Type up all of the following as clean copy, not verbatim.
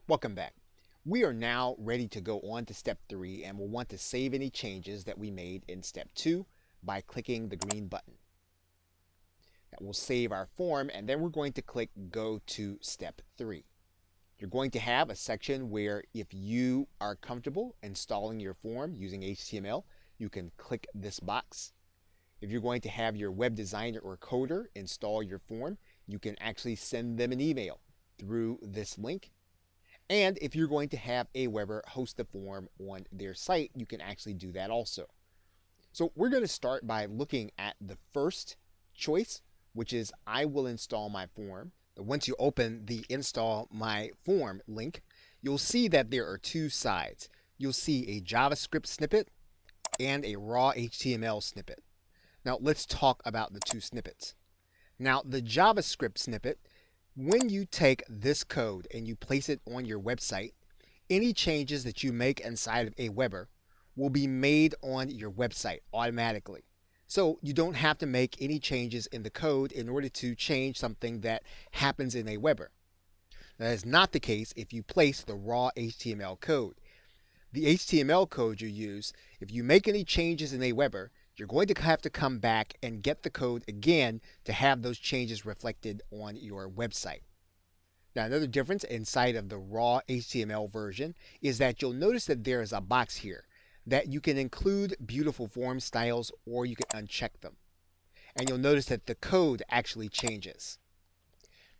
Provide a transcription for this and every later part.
Welcome back. We are now ready to go on to step 3 and we'll want to save any changes that we made in step 2 by clicking the green button. That will save our form and then we're going to click go to step 3. You're going to have a section where if you are comfortable installing your form using HTML, you can click this box. If you're going to have your web designer or coder install your form, you can actually send them an email through this link. And if you're going to have Aweber host the form on their site, you can actually do that also. So we're going to start by looking at the first choice, which is I will install my form. Once you open the install my form link, you'll see that there are two sides. You'll see a JavaScript snippet and a raw HTML snippet. Now let's talk about the two snippets. Now the JavaScript snippet, when you take this code and you place it on your website, any changes that you make inside of Aweber will be made on your website automatically. So you don't have to make any changes in the code in order to change something that happens in Aweber. That is not the case if you place the raw HTML code. The HTML code you use, if you make any changes in Aweber, you're going to have to come back and get the code again to have those changes reflected on your website. Now, another difference inside of the raw HTML version is that you'll notice that there is a box here that you can include beautiful form styles or you can uncheck them. And you'll notice that the code actually changes.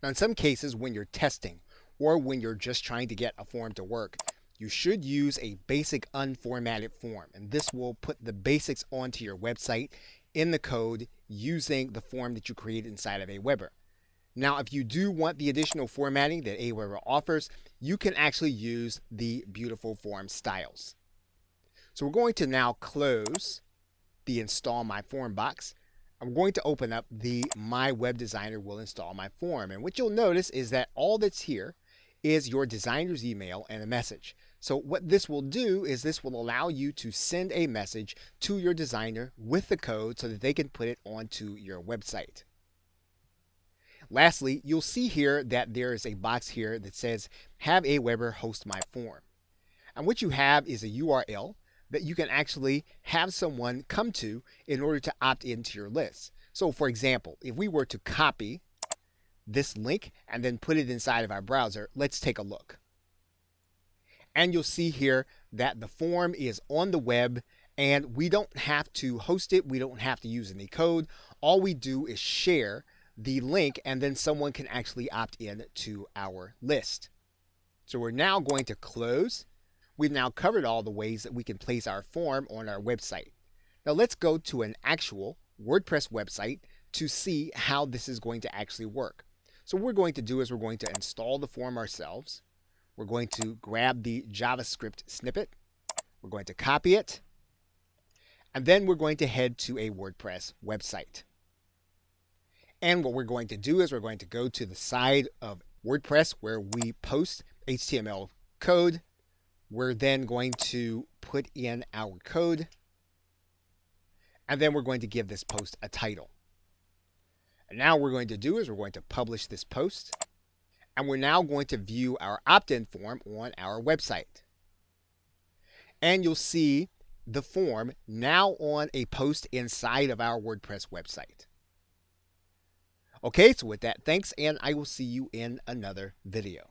Now, in some cases, when you're testing or when you're just trying to get a form to work, you should use a basic unformatted form, and this will put the basics onto your website in the code using the form that you create inside of Aweber. Now, if you do want the additional formatting that Aweber offers, you can actually use the beautiful form styles. So we're going to now close the install my form box. I'm going to open up the my web designer will install my form, and what you'll notice is that all that's here is your designer's email and a message. So what this will do is this will allow you to send a message to your designer with the code so that they can put it onto your website. Lastly, you'll see here that there is a box here that says have Aweber host my form. And what you have is a URL that you can actually have someone come to in order to opt into your list. So for example, if we were to copy this link and then put it inside of our browser, let's take a look. And you'll see here that the form is on the web and we don't have to host it. We don't have to use any code. All we do is share the link and then someone can actually opt in to our list. So we're now going to close. We've now covered all the ways that we can place our form on our website. Now let's go to an actual WordPress website to see how this is going to actually work. So what we're going to do is we're going to install the form ourselves. We're going to grab the JavaScript snippet. We're going to copy it. And then we're going to head to a WordPress website. And what we're going to do is we're going to go to the side of WordPress where we post HTML code. We're then going to put in our code. And then we're going to give this post a title. And now what we're going to do is we're going to publish this post. And we're now going to view our opt-in form on our website. And you'll see the form now on a post inside of our WordPress website. Okay, so with that, thanks, and I will see you in another video.